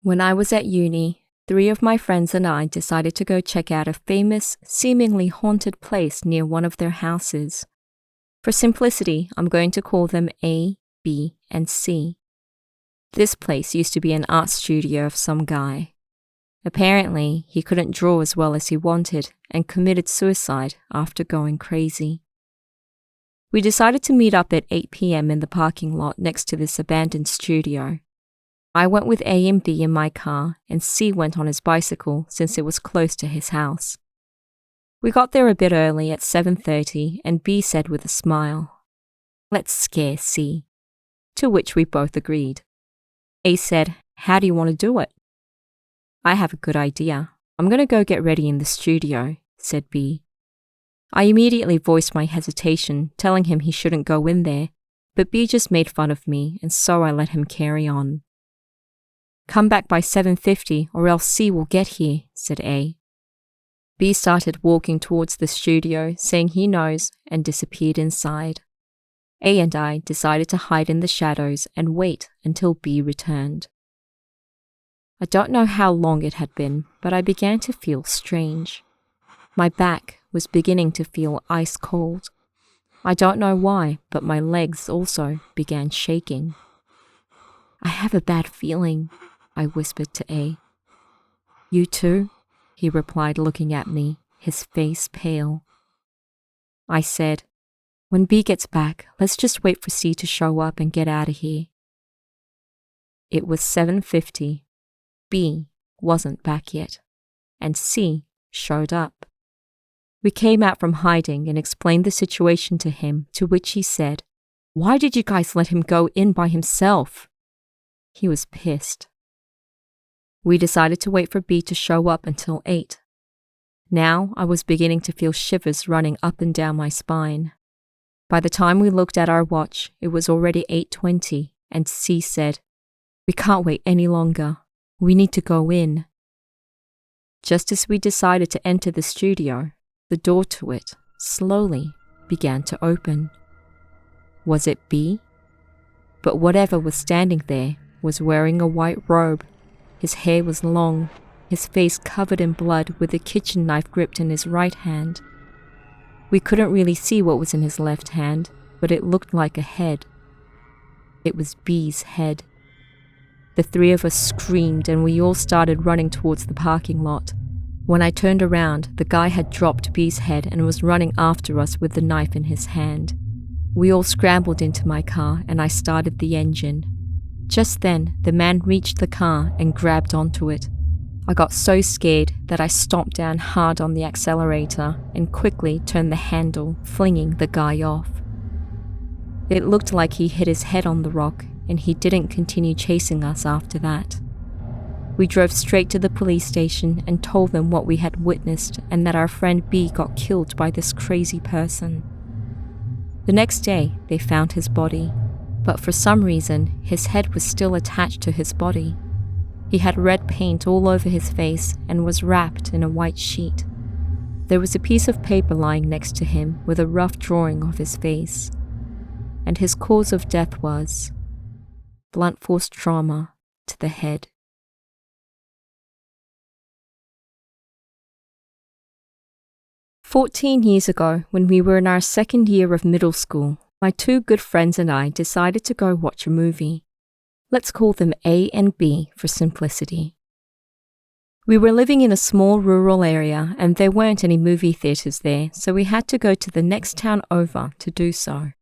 When I was at uni, 3 of my friends and I decided to go check out a famous, seemingly haunted place near one of their houses. For simplicity, I'm going to call them A, B, and C. This place used to be an art studio of some guy. Apparently, he couldn't draw as well as he wanted and committed suicide after going crazy. We decided to meet up at 8 p.m. in the parking lot next to this abandoned studio. I went with A and B in my car, and C went on his bicycle since it was close to his house. We got there a bit early at 7:30, and B said with a smile, "Let's scare C," to which we both agreed. A said, "How do you want to do it?" "I have a good idea. I'm going to go get ready in the studio," said B. I immediately voiced my hesitation, telling him he shouldn't go in there, but B just made fun of me, and so I let him carry on. "Come back by 7:50 or else C will get here," said A. B started walking towards the studio, saying he knows, and disappeared inside. A and I decided to hide in the shadows and wait until B returned. I don't know how long it had been, but I began to feel strange. My back was beginning to feel ice cold. I don't know why, but my legs also began shaking. "I have a bad feeling," I whispered to A. "You too?" he replied, looking at me, his face pale. I said, "When B gets back, let's just wait for C to show up and get out of here." It was 7:50. B wasn't back yet, and C showed up. We came out from hiding and explained the situation to him, to which he said, "Why did you guys let him go in by himself?" He was pissed. We decided to wait for B to show up until 8. Now I was beginning to feel shivers running up and down my spine. By the time we looked at our watch, it was already 8:20, and C said, "We can't wait any longer. We need to go in." Just as we decided to enter the studio, the door to it slowly began to open. Was it B? But whatever was standing there was wearing a white robe. His hair was long, his face covered in blood with a kitchen knife gripped in his right hand. We couldn't really see what was in his left hand, but it looked like a head. It was B's head. The 3 of us screamed and we all started running towards the parking lot. When I turned around, the guy had dropped B's head and was running after us with the knife in his hand. We all scrambled into my car and I started the engine. Just then, the man reached the car and grabbed onto it. I got so scared that I stomped down hard on the accelerator and quickly turned the handle, flinging the guy off. It looked like he hit his head on the rock, and he didn't continue chasing us after that. We drove straight to the police station and told them what we had witnessed and that our friend B got killed by this crazy person. The next day, they found his body. But for some reason, his head was still attached to his body. He had red paint all over his face and was wrapped in a white sheet. There was a piece of paper lying next to him with a rough drawing of his face. And his cause of death was blunt force trauma to the head. "14 years ago, when we were in our second year of middle school, my 2 good friends and I decided to go watch a movie. Let's call them A and B for simplicity. We were living in a small rural area and there weren't any movie theaters there, so we had to go to the next town over to do so.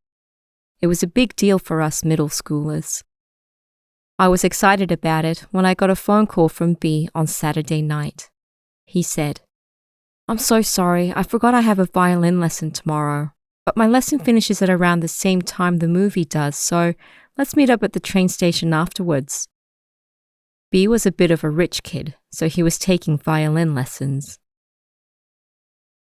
It was a big deal for us middle schoolers. I was excited about it when I got a phone call from B on Saturday night. He said, "I'm so sorry, I forgot I have a violin lesson tomorrow. But my lesson finishes at around the same time the movie does, so let's meet up at the train station afterwards." B was a bit of a rich kid, so he was taking violin lessons.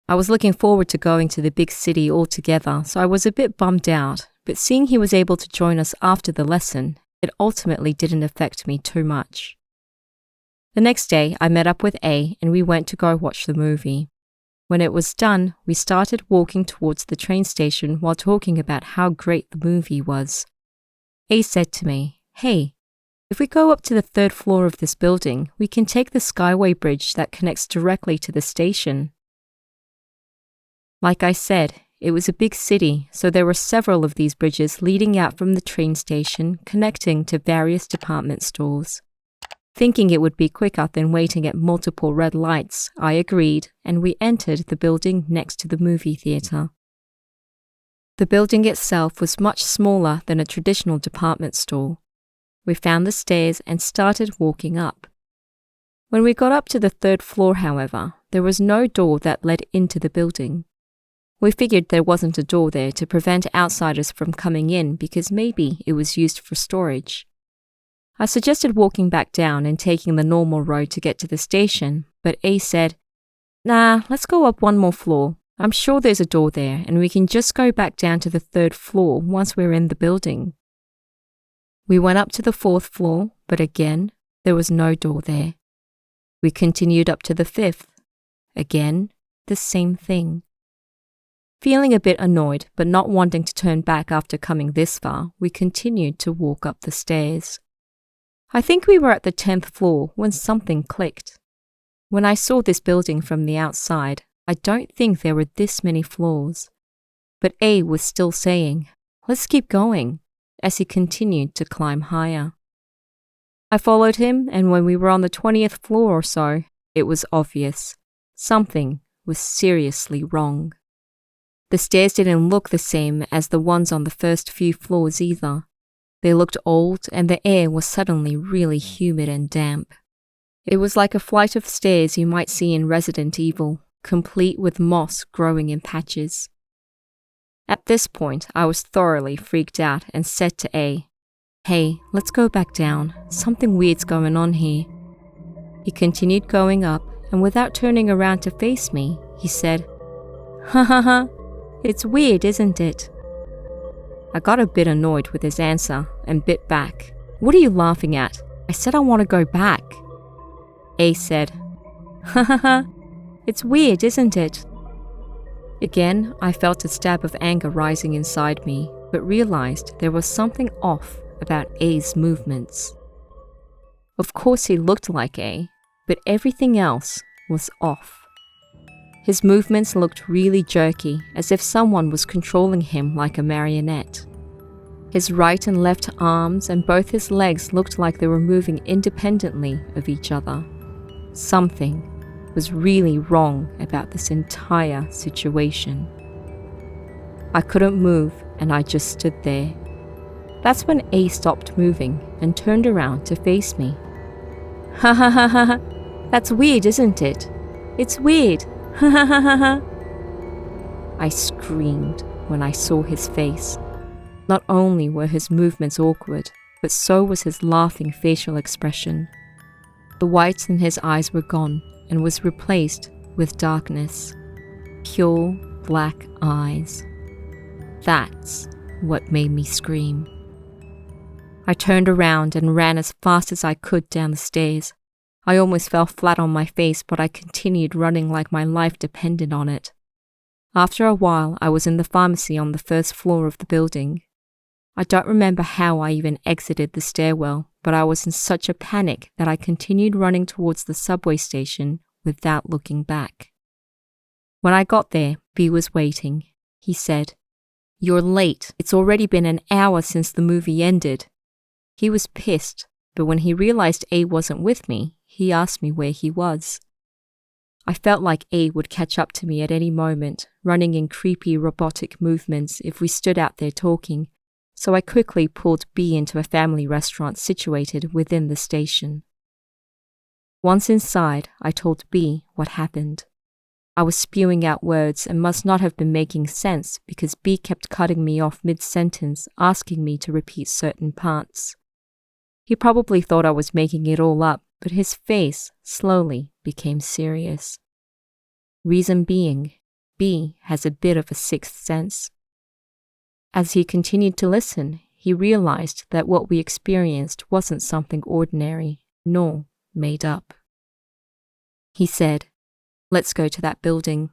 I was looking forward to going to the big city all together, so I was a bit bummed out, but seeing he was able to join us after the lesson, it ultimately didn't affect me too much. The next day, I met up with A and we went to go watch the movie. When it was done, we started walking towards the train station while talking about how great the movie was. A said to me, "Hey, If we go up to the third floor of this building, we can take the Skyway bridge that connects directly to the station. Like I said, it was a big city, so there were several of these bridges leading out from the train station, connecting to various department stores. Thinking it would be quicker than waiting at multiple red lights, I agreed, and we entered the building next to the movie theater. The building itself was much smaller than a traditional department store. We found the stairs and started walking up. When we got up to the third floor, however, there was no door that led into the building. We figured there wasn't a door there to prevent outsiders from coming in because maybe it was used for storage. I suggested walking back down and taking the normal road to get to the station, but A said, "Nah, let's go up one more floor. I'm sure there's a door there and we can just go back down to the third floor once we're in the building." We went up to the fourth floor, but again, there was no door there. We continued up to the fifth. Again, the same thing. Feeling a bit annoyed, but not wanting to turn back after coming this far, we continued to walk up the stairs. I think we were at the 10th floor when something clicked. When I saw this building from the outside, I don't think there were this many floors. But A was still saying, "Let's keep going," as he continued to climb higher. I followed him, and when we were on the 20th floor or so, it was obvious. Something was seriously wrong. The stairs didn't look the same as the ones on the first few floors either. They looked old, and the air was suddenly really humid and damp. It was like a flight of stairs you might see in Resident Evil, complete with moss growing in patches. At this point, I was thoroughly freaked out and said to A, "Hey, let's go back down. Something weird's going on here." He continued going up, and without turning around to face me, he said, "Ha ha ha, it's weird, isn't it?" I got a bit annoyed with his answer and bit back. "What are you laughing at? I said I want to go back." A said, "Ha ha ha, it's weird, isn't it?" Again, I felt a stab of anger rising inside me, but realized there was something off about A's movements. Of course he looked like A, but everything else was off. His movements looked really jerky, as if someone was controlling him like a marionette. His right and left arms and both his legs looked like they were moving independently of each other. Something was really wrong about this entire situation. I couldn't move, and I just stood there. That's when A stopped moving and turned around to face me. "Ha ha ha ha, that's weird, isn't it? It's weird, ha ha ha ha ha." I screamed when I saw his face. Not only were his movements awkward, but so was his laughing facial expression. The whites in his eyes were gone and was replaced with darkness. Pure black eyes. That's what made me scream. I turned around and ran as fast as I could down the stairs. I almost fell flat on my face, but I continued running like my life depended on it. After a while, I was in the pharmacy on the first floor of the building. I don't remember how I even exited the stairwell, but I was in such a panic that I continued running towards the subway station without looking back. When I got there, B was waiting. He said, "You're late. It's already been an hour since the movie ended." He was pissed, but when he realized A wasn't with me, he asked me where he was. I felt like A would catch up to me at any moment, running in creepy robotic movements if we stood out there talking, so I quickly pulled B into a family restaurant situated within the station. Once inside, I told B what happened. I was spewing out words and must not have been making sense because B kept cutting me off mid-sentence, asking me to repeat certain parts. He probably thought I was making it all up, but his face slowly became serious. Reason being, B has a bit of a sixth sense. As he continued to listen, he realized that what we experienced wasn't something ordinary, nor made up. He said, "Let's go to that building."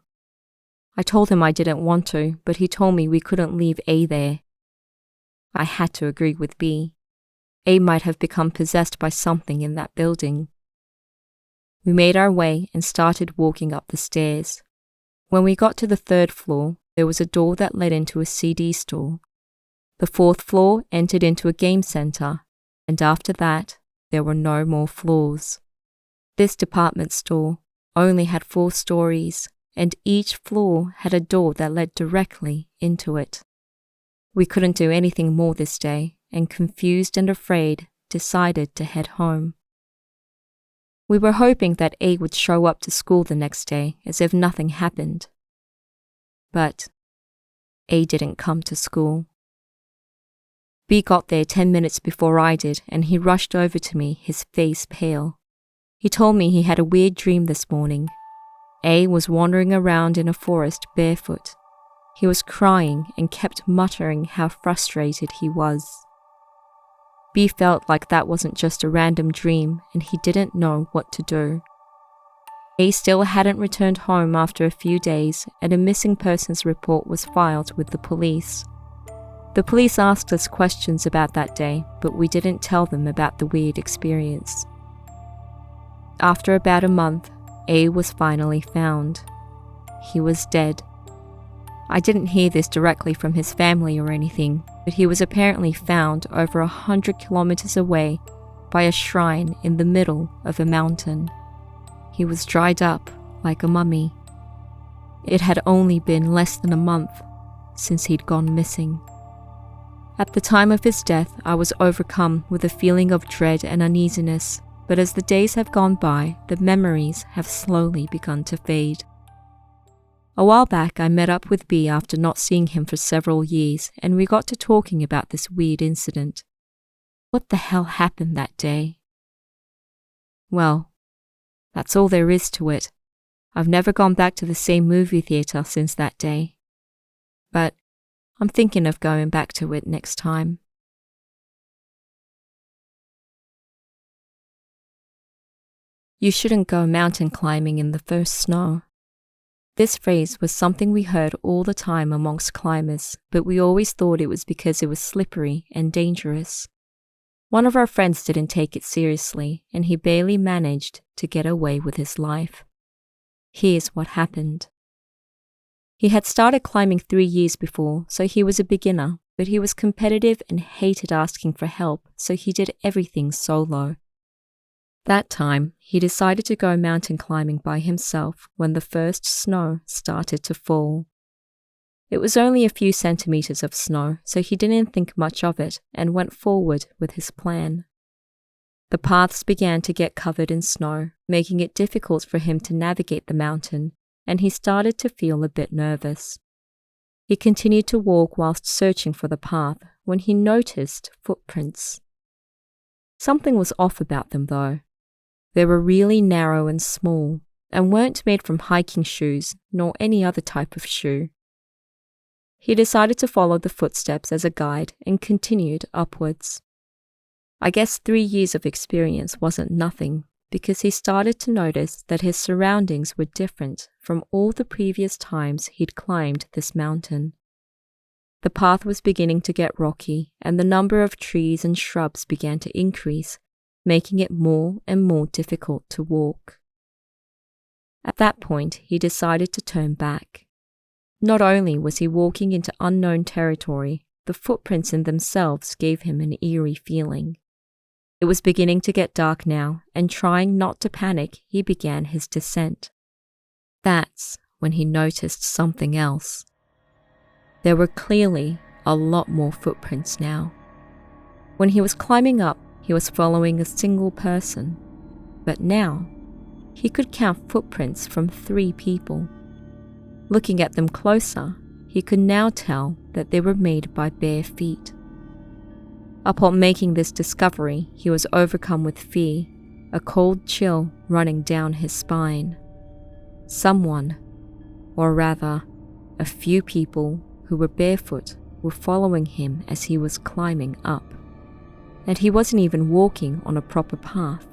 I told him I didn't want to, but he told me we couldn't leave A there. I had to agree with B. A might have become possessed by something in that building. We made our way and started walking up the stairs. When we got to the 3rd floor, there was a door that led into a CD store. The 4th floor entered into a game center, and after that, there were no more floors. This department store only had 4 stories, and each floor had a door that led directly into it. We couldn't do anything more this day, and confused and afraid, decided to head home. We were hoping that A would show up to school the next day as if nothing happened. But A didn't come to school. B got there 10 minutes before I did, and he rushed over to me, his face pale. He told me he had a weird dream this morning. A was wandering around in a forest barefoot. He was crying and kept muttering how frustrated he was. B felt like that wasn't just a random dream, and he didn't know what to do. A still hadn't returned home after a few days, and a missing persons report was filed with the police. The police asked us questions about that day, but we didn't tell them about the weird experience. After about a month, A was finally found. He was dead. I didn't hear this directly from his family or anything, but he was apparently found over 100 kilometers away by a shrine in the middle of a mountain. He was dried up like a mummy. It had only been less than a month since he'd gone missing. At the time of his death, I was overcome with a feeling of dread and uneasiness, but as the days have gone by, the memories have slowly begun to fade. A while back, I met up with B after not seeing him for several years, and we got to talking about this weird incident. What the hell happened that day? Well, that's all there is to it. I've never gone back to the same movie theater since that day. But I'm thinking of going back to it next time. You shouldn't go mountain climbing in the first snow. This phrase was something we heard all the time amongst climbers, but we always thought it was because it was slippery and dangerous. One of our friends didn't take it seriously, and he barely managed to get away with his life. Here's what happened. He had started climbing 3 years before, so he was a beginner, but he was competitive and hated asking for help, so he did everything solo. That time, he decided to go mountain climbing by himself when the first snow started to fall. It was only a few centimeters of snow, so he didn't think much of it and went forward with his plan. The paths began to get covered in snow, making it difficult for him to navigate the mountain, and he started to feel a bit nervous. He continued to walk whilst searching for the path when he noticed footprints. Something was off about them, though. They were really narrow and small, and weren't made from hiking shoes nor any other type of shoe. He decided to follow the footsteps as a guide and continued upwards. I guess 3 years of experience wasn't nothing, because he started to notice that his surroundings were different from all the previous times he'd climbed this mountain. The path was beginning to get rocky, and the number of trees and shrubs began to increase, making it more and more difficult to walk. At that point, he decided to turn back. Not only was he walking into unknown territory, the footprints in themselves gave him an eerie feeling. It was beginning to get dark now, and trying not to panic, he began his descent. That's when he noticed something else. There were clearly a lot more footprints now. When he was climbing up, he was following a single person, but now he could count footprints from 3 people. Looking at them closer, he could now tell that they were made by bare feet. Upon making this discovery, he was overcome with fear, a cold chill running down his spine. Someone, or rather, a few people who were barefoot were following him as he was climbing up. And he wasn't even walking on a proper path.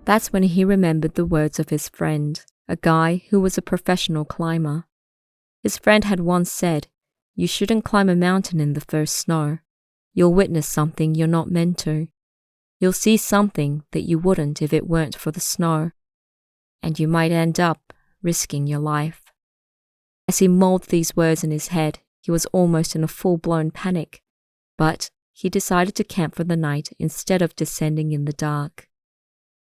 That's when he remembered the words of his friend, a guy who was a professional climber. His friend had once said, "You shouldn't climb a mountain in the first snow. You'll witness something you're not meant to. You'll see something that you wouldn't if it weren't for the snow. And you might end up risking your life. As he mulled these words in his head, he was almost in a full-blown panic. But he decided to camp for the night instead of descending in the dark.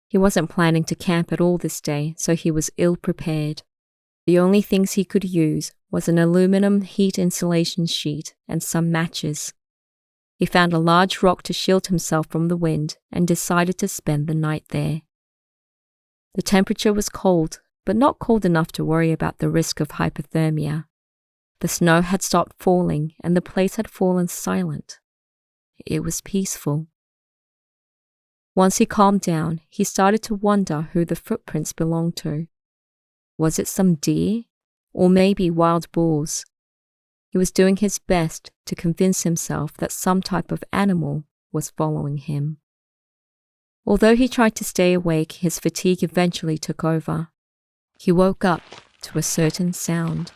He wasn't planning to camp at all this day, so he was ill-prepared. The only things he could use was an aluminum heat insulation sheet and some matches. He found a large rock to shield himself from the wind and decided to spend the night there. The temperature was cold, but not cold enough to worry about the risk of hypothermia. The snow had stopped falling and the place had fallen silent. It was peaceful. Once he calmed down, he started to wonder who the footprints belonged to. Was it some deer? Or maybe wild bulls? He was doing his best to convince himself that some type of animal was following him. Although he tried to stay awake, his fatigue eventually took over. He woke up to a certain sound.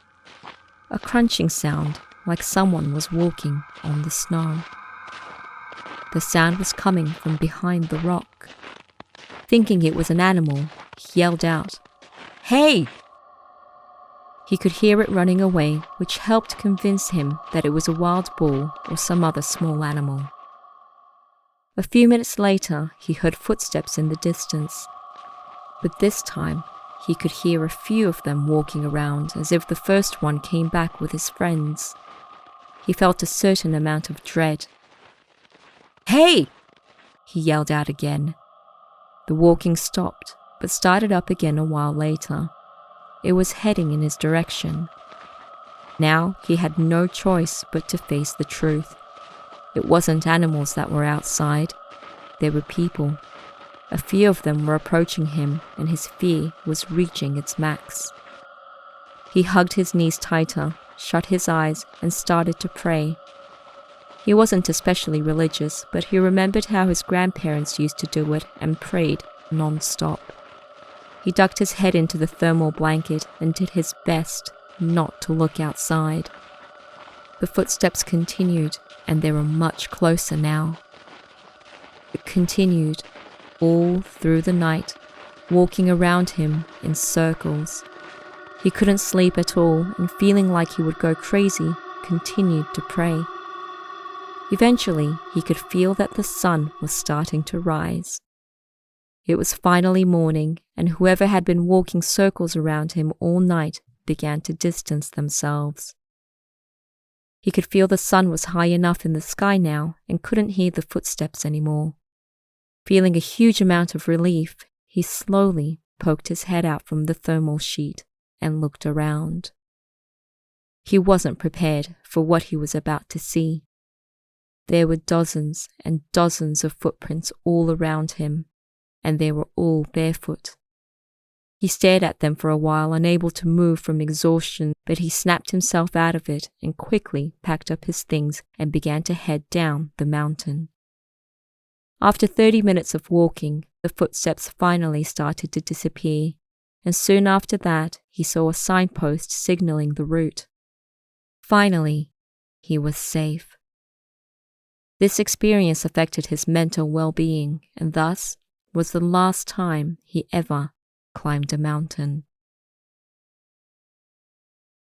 A crunching sound, like someone was walking on the snow. The sound was coming from behind the rock. Thinking it was an animal, he yelled out, "Hey!" He could hear it running away, which helped convince him that it was a wild bull or some other small animal. A few minutes later, he heard footsteps in the distance. But this time, he could hear a few of them walking around as if the first one came back with his friends. He felt a certain amount of dread. "Hey!" he yelled out again. The walking stopped, but started up again a while later. It was heading in his direction. Now he had no choice but to face the truth. It wasn't animals that were outside. There were people. A few of them were approaching him, and his fear was reaching its max. He hugged his knees tighter, shut his eyes, and started to pray. He wasn't especially religious, but he remembered how his grandparents used to do it and prayed non-stop. He ducked his head into the thermal blanket and did his best not to look outside. The footsteps continued, and they were much closer now. It continued all through the night, walking around him in circles. He couldn't sleep at all, and feeling like he would go crazy, continued to pray. Eventually, he could feel that the sun was starting to rise. It was finally morning, and whoever had been walking circles around him all night began to distance themselves. He could feel the sun was high enough in the sky now and couldn't hear the footsteps anymore. Feeling a huge amount of relief, he slowly poked his head out from the thermal sheet and looked around. He wasn't prepared for what he was about to see. There were dozens and dozens of footprints all around him, and they were all barefoot. He stared at them for a while, unable to move from exhaustion, but he snapped himself out of it and quickly packed up his things and began to head down the mountain. After 30 minutes of walking, the footsteps finally started to disappear, and soon after that, he saw a signpost signaling the route. Finally, he was safe. This experience affected his mental well-being, and thus was the last time he ever climbed a mountain.